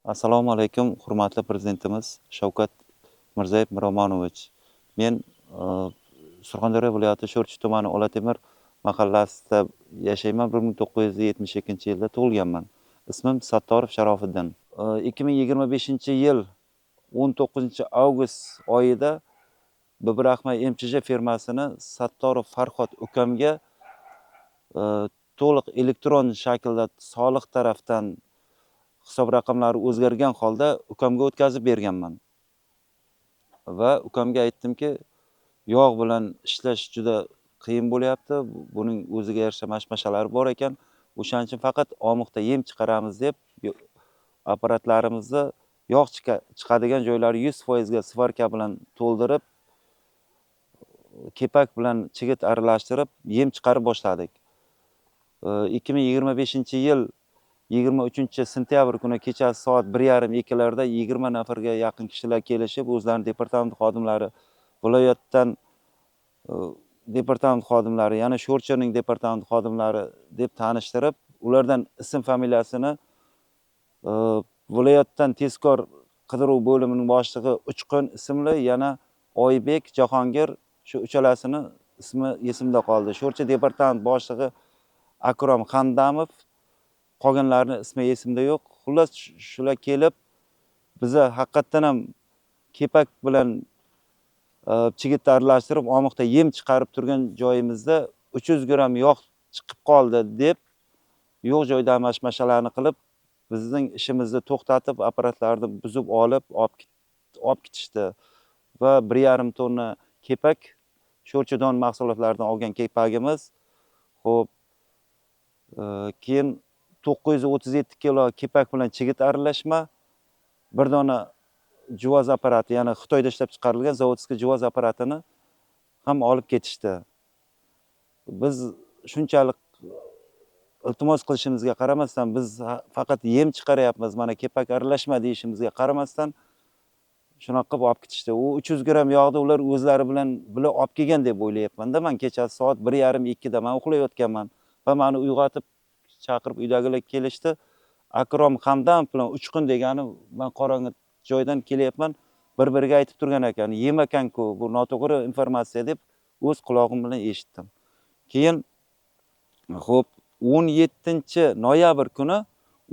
Assalomu alaykum, hurmatli prezidentimiz Shavkat Mirziyoyev Miromonovich. Men Surxondaryo viloyati Sho'rchi tumani Olatemir mahallasida yashayman. 1972-yilda tug'ilganman. Ismim Sattorov Sharofiddin. 2025-yil 19-avgust oyida Bibrahma MChJ firmasini Sattorov Farhod ukamga to'liq elektron shaklda soliq tarafdan hisob raqamlari o'zgargan holda ukamga o'tkazib berganman. Va ukamga aytdimki, yog' bilan ishlash juda qiyin bo'lyapti. Buning o'ziga yarasha mashmashalari bor ekan. O'shaning uchun faqat omoqda yem chiqaramiz deb apparatlarimizni yog' chiqadigan joylari 100% ga svarka bilan to'ldirib, kepak bilan chigit aralashtirib yem chiqarib boshladik. 2025-yil 23-sentyabr kuni kechasi soat 1:30-2 larda 20 nafarga yaqin kishilar kelishib, o'zlarining departament xodimlari, viloyatdan departament xodimlari, yana Sho'rchining departament xodimlari deb tanishtirib, ulardan ism familiyasini viloyatdan tezkor qidiruv bo'limining boshlig'i Uchqun ismli, yana Oybek Jahongir, shu uchalasini ismi esimda qoldi. Sho'rchi departament boshlig'i Akrom Xandamov, qolganlarning ismi esimda yo'q. Xullas shular kelib, biza haqiqatan ham kepak bilan chigit aralashtirib, omoqda yem chiqarib turgan joyimizda 300 gram yog' chiqib qoldi deb, yo'q joyda mashmashalarni qilib, bizning ishimizni to'xtatib, apparatlarni buzib olib ketishdi. Va 1,5 tonna kepak, Sho'rchi don mahsulotlaridan olgan kepagimiz, xo'p, keyin 937 kilo kepak bilan chigit aralashma, bir dona juvaz apparati, ya'ni Xitoyda ishlab chiqarilgan zavodskiy juvaz apparatini ham olib ketishdi. Biz shunchalik iltimos qilishimizga qaramasdan, biz faqat yem chiqaryapmiz, mana kepak aralashma deyishimizga qaramasdan shunaqa qilib olib ketishdi. U 300 gram yog'ni ular o'zlari bilan olib kelgan deb o'ylayapman-da. Men kechasi soat 1:30-2 da men uxlayotganman va meni uyg'otib chaqirib uydagilar kelishdi. Akrom Hamdam bilan Uchqun degani, men qorong'i joydan kelyapman, bir-biriga aytib turgan ekan, yem ekan-ku, bu noto'g'ri informatsiya deb o'z quloqim bilan eshitdim. Keyin xo'p, 17-noyabr kuni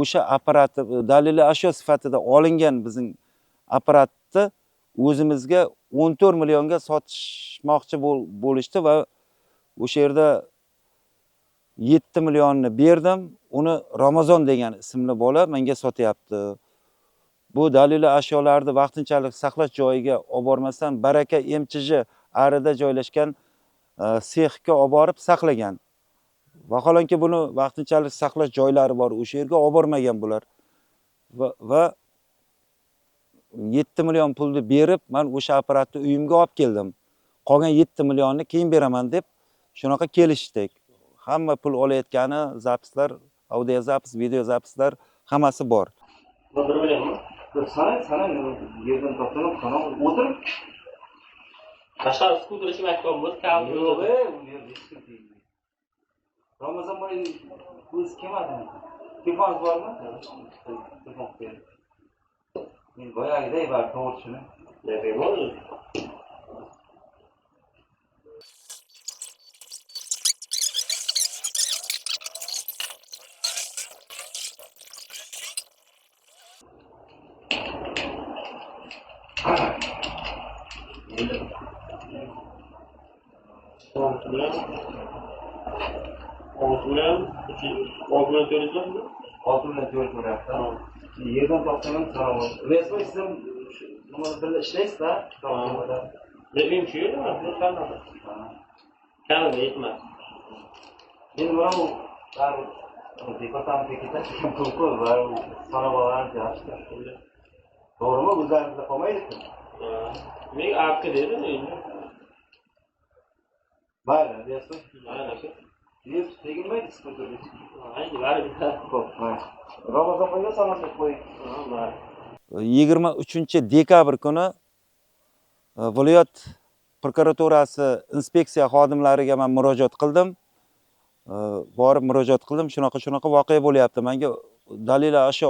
o'sha apparatni daliliy ashyo sifatida olingan bizning apparatni o'zimizga 14 millionga sotishmoqchi bo'lishdi va o'sha yerda 7 millionni berdim. Uni Ramazon degan ismli bola menga sotyapti. Bu daliliy ashyolarni vaqtinchalik saqlash joyiga olib bormasdan Baraka MChJ arida joylashgan sexga olib borib saqlagan. Vaholanki buni vaqtinchalik saqlash joylari bor, o'sha yerga olib bormagan bular. Va 7 million pulni berib, men o'sha apparatni uyimga olib keldim. Qolgan 7 millionni keyin beraman deb shunaqa kelishdik. Hamma pul olayotgani, zapislar, audio zapis, video zapislar hammasi bor. Sana yerdan topdim, qana o'tirib. Tashqari skuter ishim aytgan bo'lsa, kalni yo'q, u yerda hech kim tegmaydi. Ramazon boyi o'zi kelmadi. Telefoningiz bormi? Telefon bering. Men boyagiday bor to'g'risini. Nima? Yerdan topdim, tamam. Resmi sizlar nimani birga ishlaysizlar? Benim shu yerda, bu qanaqa? Kamida yetmas. Men mana bu departamentga ketishim mumkin va sanoqlarni yaxshi. To'g'rimi? O'zlaringizda qolmaydi-ku. Men arka dedim endi. Mayli, deyapsiz? Mayli aka. Yes, tegilmaydi skuterga. Ayni bari xo'p. Ramazon oyida sanashib qo'ying. 23-dekabr kuni viloyat prokuraturasi inspeksiya xodimlariga men murojaat qildim. Borib murojaat qildim, shunaqa voqea bo'lyapti. Menga daliliy ashyo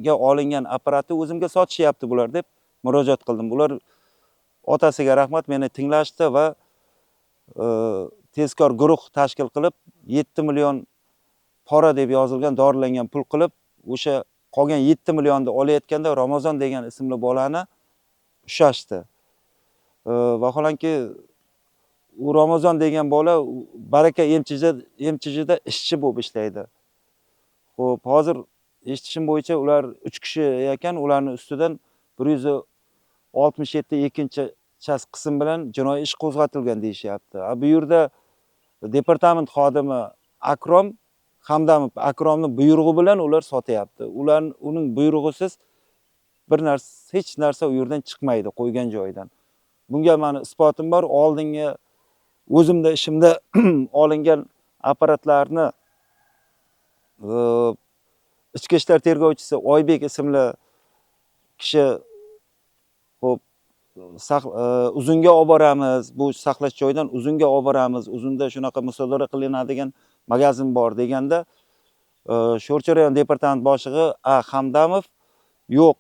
ga olingan apparatni o'zimga sotishyapti bular deb murojaat qildim. Bular otasiga rahmat meni tinglashdi va tezkor guruh tashkil qilib 7 million pora deb yozilgan dorilangan pul qilib o'sha qolgan 7 millionni olayotganda Ramazon degan ismli bolani ushashdi. Vaholanki u Ramazon degan bola baraka emchijida ishchi bo'lib ishlaydi. Xo'p, hozir eshitishim bo'yicha ular 3 kishi ekan, ularning ustidan 167 ikkinchi chas qism bilan jinoiy ish qo'zg'atilgan deyishyapti. Bu yerda departament xodimi Akrom Hamdamov Akromning buyrug'i bilan ular sotyapti. Uning buyrug'isiz hech narsa u yerdan chiqmaydi, qo'ygan joyidan. Bunga meni isbotim bor. Oldingi o'zimda ishimda olingan apparatlarni ichki ishlar tergovchisi Oybek ismli kishi xo'p uzunga olib boramiz, bu saqlash joyidan uzunga olib boramiz, uzunda shunaqa musodara qilinadigan magazin bor deganda Sho'rchi rayon departament boshlig'i Hamdamov yo'q,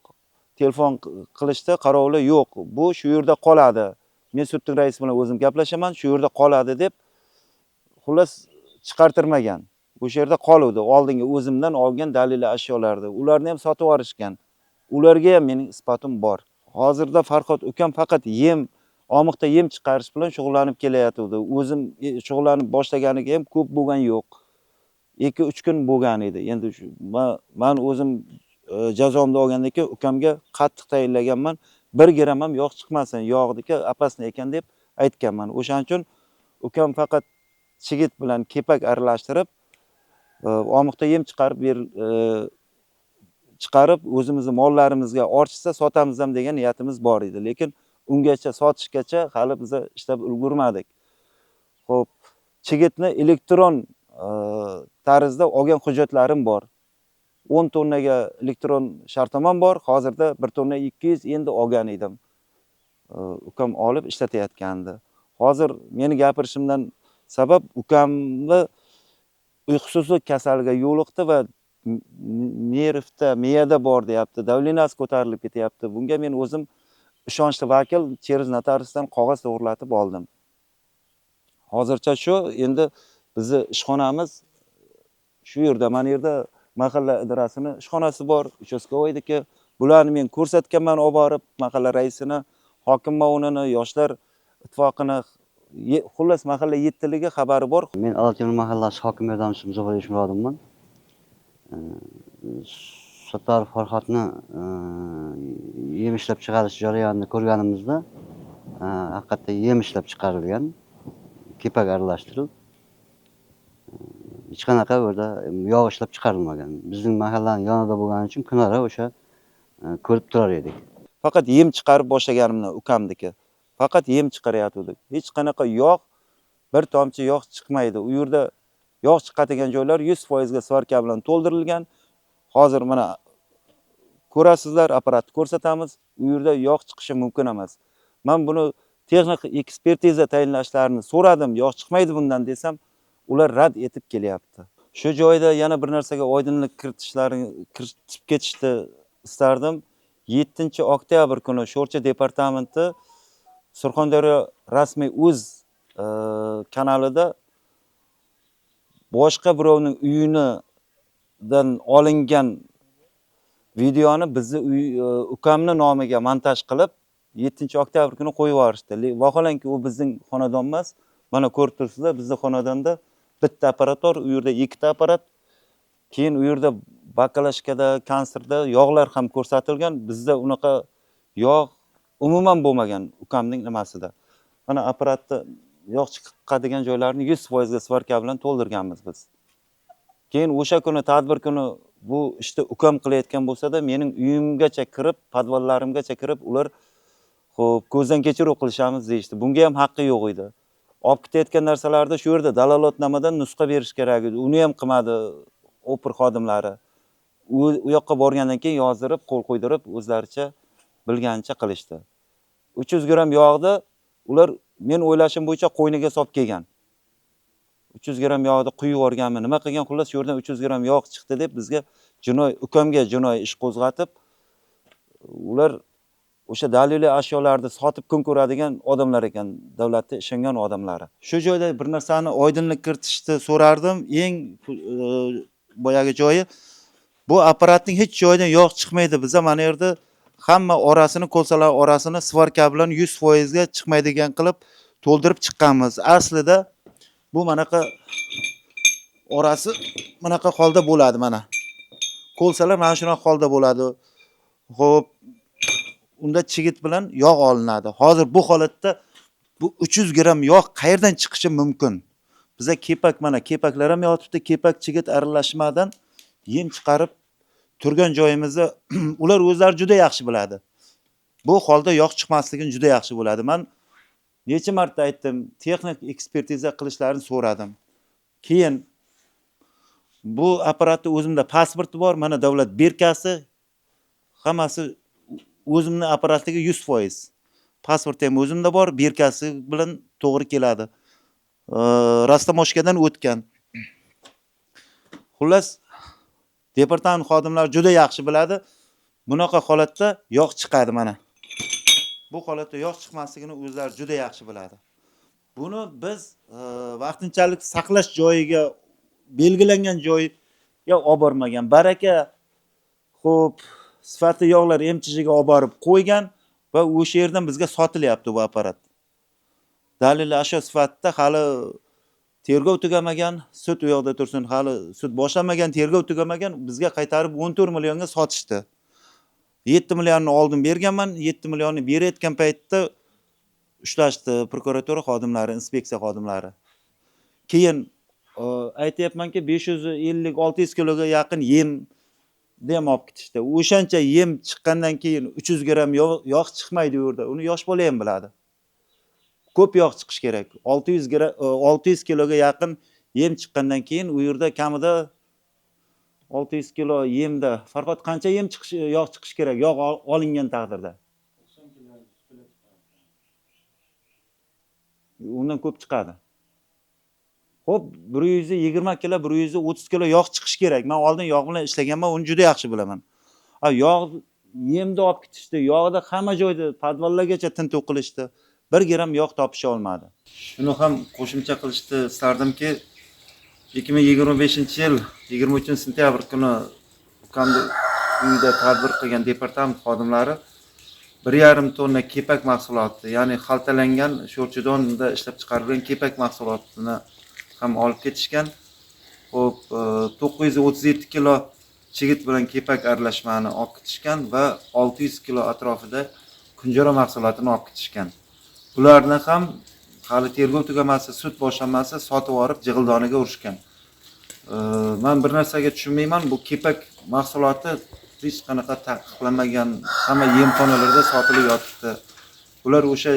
telefon qilishdi, qarovli yo'q, bu shu yerda qoladi. Men sudning raisi bilan o'zim gaplashaman, shu yerda qoladi deb xullas chiqartirmagan. O'sha yerda qoluvdi. Oldingi o'zimdan olgan dalil ashyolardi. Ularni ham sotib olishgan. Ularga ham mening isbotim bor. Hozirda Farhod ukam faqat omiqda yem chiqarish bilan shug'ullanib kelayotdi. O'zim shug'ullanib boshlaganiga ham ko'p bo'lgan yo'q. 2-3 kun bo'lgan edi. Endi men o'zim jazomni olgandan keyin ukamga qattiq tayinlaganman. 1 gram ham yog' chiqmasin, yog'niki opasni ekan deb aytganman. O'shaning uchun ukam faqat chigit bilan kepak aralashtirib, omiqda yem chiqarib o'zimizning mollarimizga ortishsa sotamiz ham degan niyatimiz bor edi. Lekin ungacha sotishgacha hali biz ishlab ulgurmadik. Xo'p, chigitni elektron tarzda olgan hujjatlarim bor. 10 tonnaga elektron shartnomam bor. Hozirda 1 tonna 200 endi olgan edim. Ukam olib ishlatayotgandi. Hozir meni gapirishimdan sabab ukamni uyqusizlik kasaliga yo'liqdi va nervda, miyada bor deyapti. Davleniyasi ko'tarilib ketyapti. Bunga men o'zim ishonchli vakil Cherez notariusdan qog'oz to'g'irlatib oldim. Hozircha shu, endi bizni ishxonamiz shu yerda, mana yerda mahalla idorasining ishxonasi bor, uchastkovoydiki. Bularni men ko'rsatganman, olib borib mahalla raisini, hokim ma'unini, yoshlar ittifoqini, xullas mahalla yettiligi xabari bor. Men Olotyo'l mahallasi hokim yordamchisi Muzaffar Eshmurodovman. Sattorov Farhodni yem ishlab chiqarish jarayonini ko'rganimizda haqiqatda yem ishlab chiqarilgan, kepak aralashtirib, hech qanaqa o'rda yog' ishlab chiqarilmagan. Bizning mahallaning yonida bo'lgani uchun kunora o'sha ko'rib turar edik. Faqat yem chiqarib boshlaganimni ukamniki. Faqat yem chiqaryapti. Hech qanaqa yog', bir tomchi yog' chiqmaydi. U yerda yog' chiqadigan joylar 100% ga svarka bilan to'ldirilgan. Hozir mana ko'rasizlar, apparatni ko'rsatamiz. U yerda yog' chiqishi mumkin emas. Men buni texnik ekspertiza tayinlashlarini so'radim. Yog' chiqmaydi bundan desam, ular rad etib kelyapti. Shu joyda yana bir narsaga oydinlik kiritib ketishni istardim. 7 oktyabr kuni Sho'rchi departamenti Surxondaryo rasmiy uz kanalida boshqa birovning uyidan olingan videoni bizni ukamni nomiga montaj qilib 7 oktyabr kuni qo'yib yuborishdi. Vaholanki u bizning xonadon emas. Mana ko'rib turibsizlar, bizning xonadonda bitta apparat bor, u yerda 2ta apparat. Keyin u yerda bakalashkada, kanserda yog'lar ham ko'rsatilgan. Bizda unaqa yog' umuman bo'lmagan ukamning nimasida. Mana apparatni yog' chiqadigan joylarni 100% ga svarka bilan to'ldirganmiz biz. Keyin o'sha kuni tadbir kuni bu ishni ukam qilayotgan bo'lsa-da, mening uyimgacha kirib, podvallarimgacha kirib, ular xo'p, ko'zdan kechiruv qilishamiz deyishdi. Bunga ham haqqi yo'q edi. Olib ketayotgan narsalarda shu yerda dalolatnomadan nusxa berish kerak edi. Uni ham qilmadi opir xodimlari. U yoqqa borgandan keyin yozdirib, qo'l qo'ydirib, o'zlaricha bilganicha qilishdi. 300 gram yog'ni ular men o'ylashim bo'yicha qo'yniga solib kelgan. 300 gram yog'ni quyib yuborganmi, nima qilgan, xullas shu yerdan 300 gram yog' chiqdi deb bizga ukamga jinoiy ish qo'zg'atib, ular o'sha daliliy ashyolarni sotib kun ko'radigan odamlar ekan, davlatga ishongan odamlari. Shu joyda bir narsani oydinlik kiritishni so'rardim. Eng boyagi joyi, bu apparatning hech joyidan yog' chiqmaydi. Biza mana yerda hamma orasini, ko'lsalar orasini svarka bilan 100% ga chiqmaydigan qilib to'ldirib chiqqanmiz. Aslida bu manaqa orasi manaqa holda bo'ladi mana. Ko'lsalar mana shunaqa holda bo'ladi. Xo'p, unda chigit bilan yog' olinadi. Hozir bu holatda bu 300 gram yog' qayerdan chiqishi mumkin? Biza kepak, mana kepaklar ham yotibdi. Kepak chigit aralashmadan yem chiqarib turgan joyimizda ular o'zlari juda yaxshi biladi. Bu holda yog' chiqmasligini juda yaxshi bo'ladi. Men necha marta aytdim, texnik ekspertiza qilishlarini so'radim. Keyin bu apparatni o'zimda pasporti bor, mana davlat berkasi, hammasi o'zimni apparatiga 100%. Pasport ham o'zimda bor, berkasi bilan to'g'ri keladi. Rastamoshkadan o'tgan. Xullas, departament xodimlari juda yaxshi biladi. Bunaqa holatda yog' chiqadi mana. Bu holatda yog' chiqmasligini o'zlari juda yaxshi biladi. Buni biz vaqtinchalik saqlash joyiga, belgilangan joyga olib bormagan. Baraka xo'p, sifatli yog'lar MCHga olib borib qo'ygan va o'sha yerdan bizga sotilyapti bu apparat. Dalil ashyo sifatida hali tergov tugamagan, sud u yoqda tursin, hali sud boshlanmagan, tergov tugamagan, bizga qaytarib 14 millionga sotishdi. 7 millionni oldin berganman, 7 millionni berayotgan paytda ushlashdi prokuratura xodimlari, inspeksiya xodimlari. Keyin aytayapmanki 550-600 kiloga yaqin yem dem olib ketishdi. O'shancha yem chiqqandan keyin 300 gram yog' chiqmaydi u yerda. Uni yosh bola ham biladi. Ko'p yog' chiqish kerak. 600 kiloga yaqin yem chiqqandan keyin u yerda kamida 600 kilo yemda Farhod qancha yem yog' chiqish kerak? Yog' olingan taqdirda. 90 kilo chiqadi. Undan ko'p chiqadi. Xo'p, 120 kilo, 130 kilo yog' chiqish kerak. Men oldin yog' bilan ishlaganman, uni juda yaxshi bilaman. Yog' yemda olib ketishdi. Yog'da hamma joyda podvallargacha tintuv qilishdi. 1 gram yog' topisha olmadi. Shuni ham qo'shimcha qilishni istardimki, 2025-yil 23-sentyabr kuni ukamni uyida tadbir qilgan departament xodimlari 1,5 tonna kepak mahsuloti, ya'ni xaltalangan sho'rchidonda ishlab chiqarilgan kepak mahsulotini ham olib ketishgan. Xo'p, 937 kilo chigit bilan kepak aralashmani olib ketishgan va 600 kilo atrofida kunjara mahsulotini olib ketishgan. Bularni ham hali tergov tugamasi, sud boshlanmasi sotib olib jig'ildoniga urishgan. Men bir narsaga tushunmayman, bu kepak mahsuloti hech qanaqa taqiqlanmagan, hamma yemxonalarda sotilib yotibdi. Ular o'sha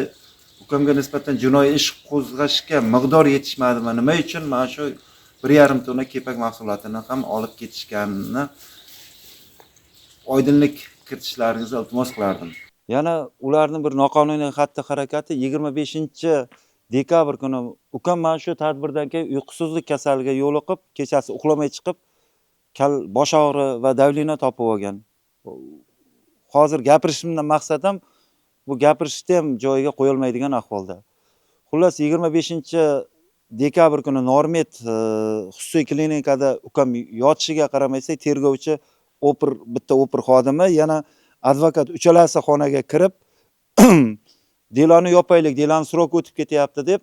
ukamga nisbatan jinoiy ish qo'zg'ashga miqdor yetishmadimi? Nima uchun mana shu 1,5 tonna kepak mahsulotini ham olib ketishganini oydinlik kiritishlaringizni iltimos qilardim. Yana ularning bir noqonuniy xatti-harakati 25-dekabr kuni ukam mana shu tadbirdan keyin uyqusizlik kasaliga yo'liqib, kechasi uxlamay chiqib, bosh og'ri va davlina topib olgan. Hozir gapirishimdan maqsadim bu gapirishni ham joyiga qo'yilmaydigan ahvolda. Xullas 25-dekabr kuni Normet xususiy klinikada ukam yotishiga qaramaysa, tergovchi bitta opir xodimi, yana advokat uchalasi xonaga kirib deloni yopaylik, deloni srok o'tib ketyapti deb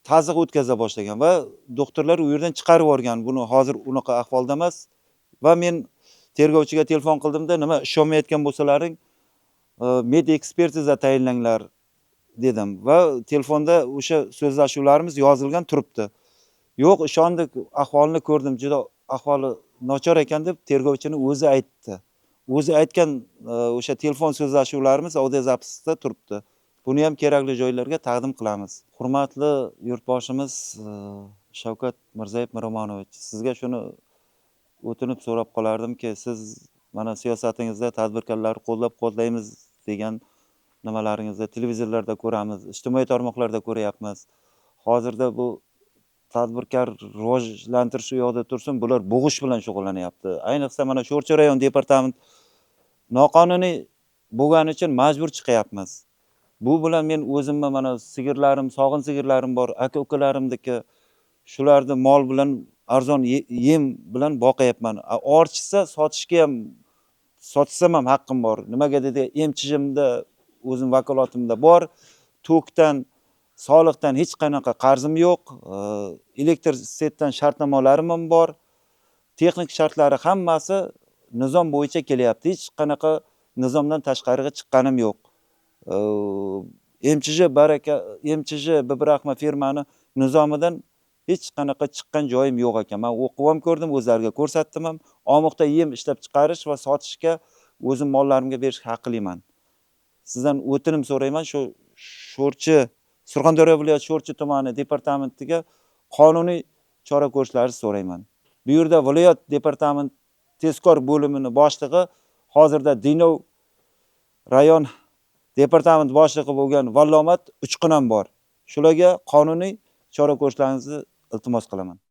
taziq o'tkaza boshlagan va doktorlar u yerdan chiqarib yuborgan. Buni hozir unaqa ahvolda emas va men tergovchiga telefon qildimda, nima ishonmayotgan bo'lsalaring, med ekspertiza tayinlanglar dedim va telefonda o'sha so'zlashuvlarimiz yozilgan turibdi. Yo'q, ishondik, ahvolini ko'rdim, juda ahvoli nochor ekan deb tergovchini o'zi aytdi. O'zi aytgan o'sha telefon so'zlashuvlarimiz audio zapisda turibdi. Buni ham kerakli joylarga taqdim qilamiz. Hurmatli yurtboshimiz Shavkat Mirzayev Miromonovich, sizga shuni o'tinib so'rab qolardimki, siz mana siyosatingizda tadbirkorlarni qo'llab-quvvatlaymiz degan nimalaringizda televizorlarda ko'ramiz, ijtimoiy tarmoqlarda ko'ryapmiz. Hozirda bu tadbirkor rivojlantirish u yoqda tursin, bular bo'g'ish bilan shug'ullanyapti. Ayniqsa mana Sho'rchi rayon departament noqonuniy bo'lgani uchun majbur chiqyapmiz. Bu bilan men o'zimni mana sigirlarim, sog'in sigirlarim bor, aka-ukalarimniki shularni mol bilan arzon yem bilan boqyapman. Orchisa sotishga ham sotsam ham haqqim bor. Nimaga dedi, emchishimda o'zim vakolatimda bor. Tokdan, soliqdan hech qanaqa qarzim yo'q. Elektr setdan shartnomalarim ham bor. Texnik shartlari hammasi nizom bo'yicha kelyapti. Hech qanaqa nizomdan tashqariga chiqqanim yo'q. MChJ Bibrahma firmani nizomidan hech qanaqa chiqqan joyim yo'q ekan. Men o'qib ham ko'rdim, o'zlariga ko'rsatdim ham. Omoqda yem ishlab chiqarish va sotishga o'zim mollarimga berishga haqliman. Sizdan o'tinim so'rayman, shu Sho'rchi, Surxondaryo viloyati Sho'rchi tumani departamentiga qonuniy chora ko'rishlaringizni so'rayman. Bu yerda viloyat departament tezkor bo'limining boshlig'i hozirda Dinov rayon departament boshlig'i bo'lgan Vallomat Uchqun ham bor. Shularga qonuniy chora ko'rishlaringizni iltimos qilaman.